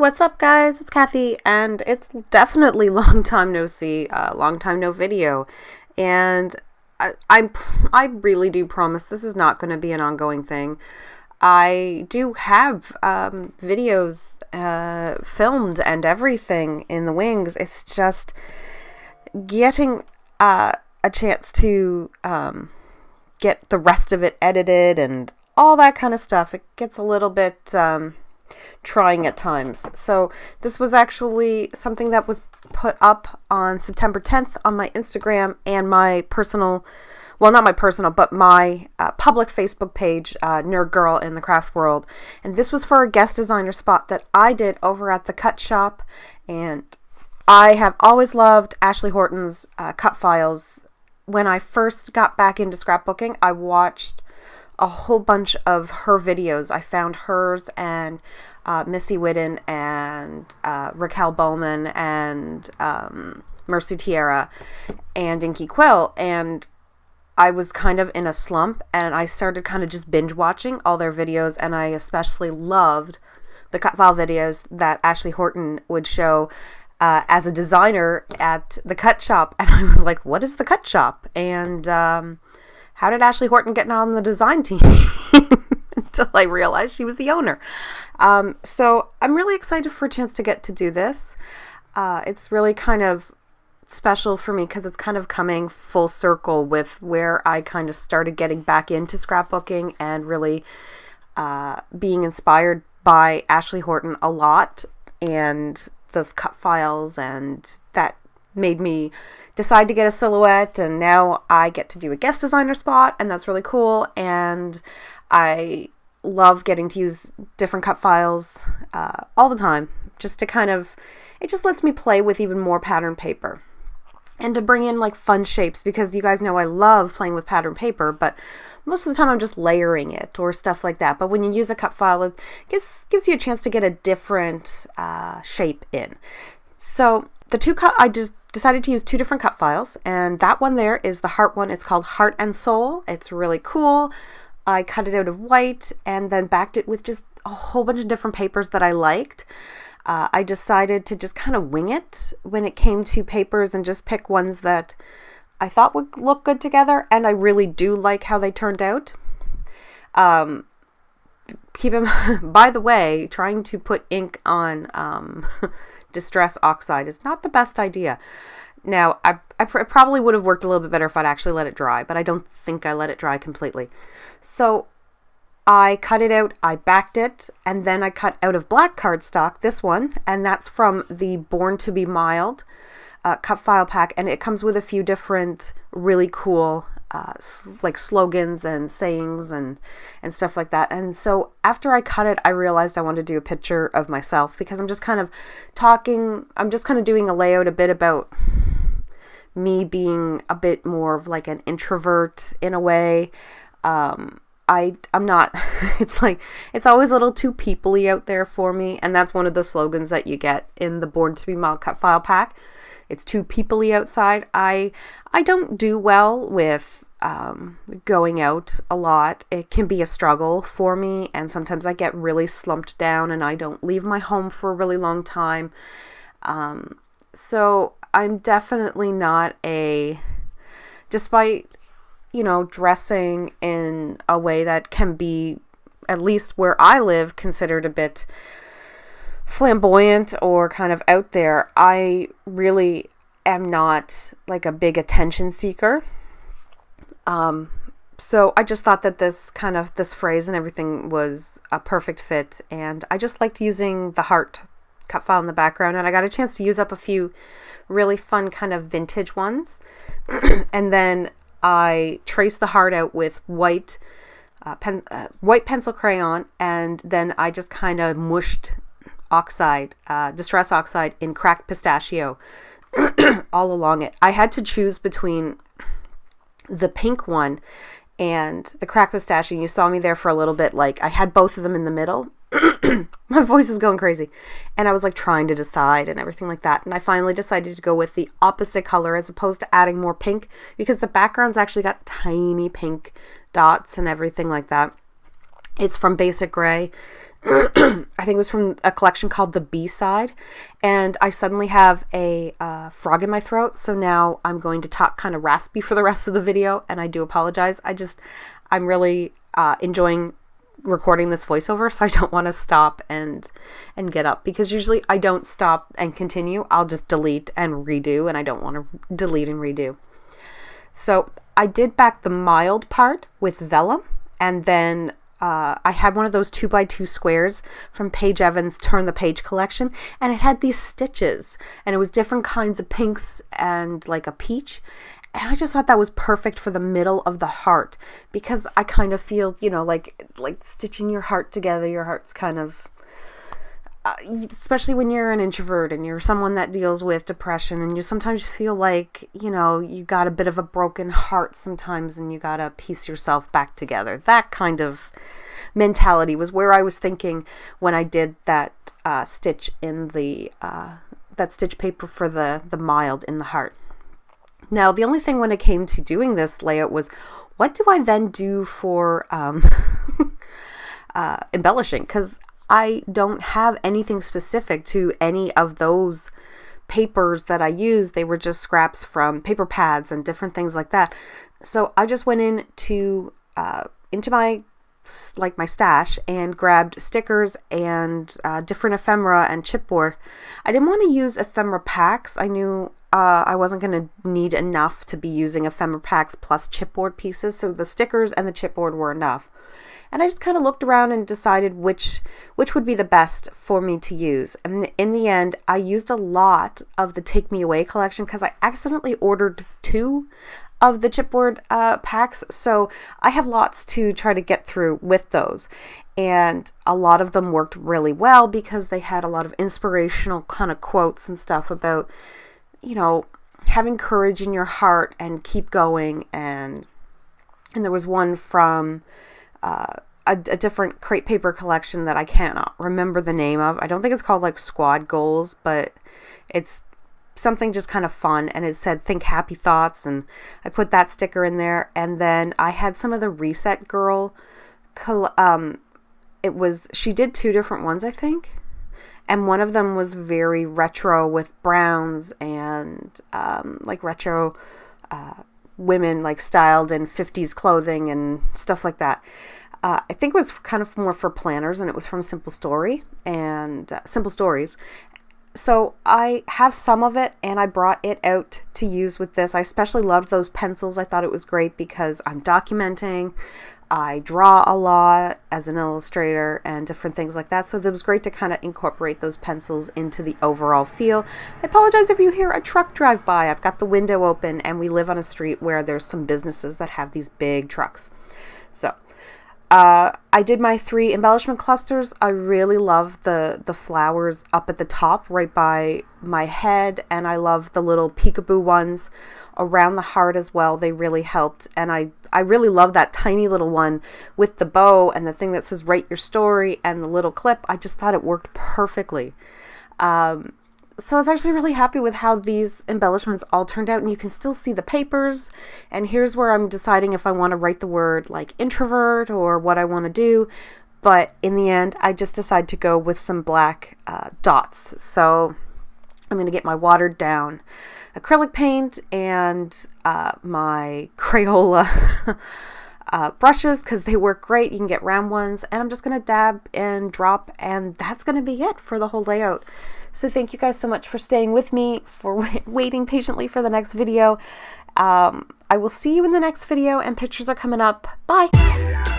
what's up, guys? It's Kathy, and it's definitely long time no see, long time no video, and I really do promise this is not going to be an ongoing thing. I do have videos filmed and everything in the wings. It's just getting a chance to get the rest of it edited and all that kind of stuff. It gets a little bit trying at times. So this was actually something that was put up on September 10th on my Instagram and my personal, well, not my personal, but my public Facebook page, Nerd Girl in the Craft World. And this was for a guest designer spot that I did over at the Cut Shop. And I have always loved Ashley Horton's cut files. When I first got back into scrapbooking, I watched a whole bunch of her videos. I found hers and Missy Whitten and Raquel Bowman and Mercy Tierra and Inky Quill, and I was kind of in a slump, and I started kind of just binge watching all their videos, and I especially loved the cut file videos that Ashley Horton would show as a designer at the Cut Shop. And I was like, what is the Cut Shop? And how did Ashley Horton get on the design team? Until I realized she was the owner. So I'm really excited for a chance to get to do this. It's really kind of special for me because it's kind of coming full circle with where I kind of started getting back into scrapbooking and really being inspired by Ashley Horton a lot, and the cut files, and that made me decide to get a silhouette, and now I get to do a guest designer spot, and that's really cool. And I love getting to use different cut files all the time, just to kind of, it just lets me play with even more pattern paper and to bring in like fun shapes, because you guys know I love playing with pattern paper, but most of the time I'm just layering it or stuff like that. But when you use a cut file, it gives you a chance to get a different shape in. So I just decided to use two different cut files, and that one there is the heart one. It's called Heart and Soul. It's really cool. I cut it out of white and then backed it with just a whole bunch of different papers that I liked. I decided to just kind of wing it when it came to papers and just pick ones that I thought would look good together, and I really do like how they turned out. By the way, trying to put ink on Distress Oxide is not the best idea. Now, I probably would have worked a little bit better if I'd actually let it dry, but I don't think I let it dry completely. So I cut it out, I backed it, and then I cut out of black cardstock this one, and that's from the Born to Be Mild cut file pack, and it comes with a few different really cool like slogans and sayings and stuff like that. And so after I cut it, I realized I wanted to do a picture of myself, because I'm just kind of doing a layout a bit about me being a bit more of like an introvert in a way. I'm not, it's always a little too people-y out there for me, and that's one of the slogans that you get in the Born to Be Mild cut file pack. It's too people-y outside. I don't do well with going out a lot. It can be a struggle for me, and sometimes I get really slumped down and I don't leave my home for a really long time. So I'm definitely not despite, dressing in a way that can be, at least where I live, considered a bit flamboyant or kind of out there, I really am not like a big attention seeker. So I just thought that this phrase and everything was a perfect fit, and I just liked using the heart cut file in the background, and I got a chance to use up a few really fun kind of vintage ones. And then I traced the heart out with white pencil crayon, and then I just kind of mushed Distress Oxide in cracked pistachio all along it. I had to choose between the pink one and the cracked pistachio. You saw me there for a little bit, like I had both of them in the middle. My voice is going crazy, and I was like trying to decide and everything like that, and I finally decided to go with the opposite color as opposed to adding more pink, because the background's actually got tiny pink dots and everything like that. It's from Basic Gray. I think it was from a collection called The B-Side, and I suddenly have a frog in my throat, so now I'm going to talk kind of raspy for the rest of the video, and I do apologize. I'm really enjoying recording this voiceover, so I don't want to stop and get up, because usually I don't stop and continue. I'll just delete and redo, and I don't want to delete and redo. So I did back the mild part with vellum, and then I had one of those 2x2 squares from Paige Evans' Turn the Page collection, and it had these stitches, and it was different kinds of pinks and like a peach. And I just thought that was perfect for the middle of the heart, because I kind of feel, you know, like stitching your heart together. Your heart's kind of, especially when you're an introvert and you're someone that deals with depression, and you sometimes feel like, you know, you got a bit of a broken heart sometimes, and you got to piece yourself back together. That kind of mentality was where I was thinking when I did that stitch in the that stitch paper for the mild in the heart. Now, the only thing when it came to doing this layout was, what do I then do for embellishing? Because I don't have anything specific to any of those papers that I used. They were just scraps from paper pads and different things like that. So I just went into my stash and grabbed stickers and different ephemera and chipboard. I didn't want to use ephemera packs. I knew I wasn't going to need enough to be using ephemera packs plus chipboard pieces, so the stickers and the chipboard were enough. And I just kind of looked around and decided which would be the best for me to use. And in the end, I used a lot of the Take Me Away collection, because I accidentally ordered 2 of the chipboard packs, so I have lots to try to get through with those. And a lot of them worked really well, because they had a lot of inspirational kind of quotes and stuff about, you know, having courage in your heart and keep going. And there was one from a different crepe paper collection that I cannot remember the name of. I don't think it's called like Squad Goals, but it's something just kind of fun, and it said think happy thoughts, and I put that sticker in there. And then I had some of the Reset Girl she did 2 different ones, I think, and one of them was very retro with browns and like retro women like styled in 50s clothing and stuff like that. I think it was kind of more for planners, and it was from Simple Stories. So I have some of it, and I brought it out to use with this. I especially loved those pencils. I thought it was great because I'm documenting. I draw a lot as an illustrator and different things like that. So it was great to kind of incorporate those pencils into the overall feel. I apologize if you hear a truck drive by. I've got the window open, and we live on a street where there's some businesses that have these big trucks. So I did my 3 embellishment clusters. I really love the flowers up at the top right by my head, and I love the little peekaboo ones around the heart as well. They really helped, and I really love that tiny little one with the bow and the thing that says write your story and the little clip. I just thought it worked perfectly. So I was actually really happy with how these embellishments all turned out, and you can still see the papers. And here's where I'm deciding if I want to write the word like introvert or what I want to do. But in the end, I just decided to go with some black dots. So I'm going to get my watered down acrylic paint and my Crayola brushes, because they work great. You can get round ones, and I'm just going to dab and drop, and that's going to be it for the whole layout. So thank you guys so much for staying with me, for waiting patiently for the next video. I will see you in the next video, and pictures are coming up. Bye!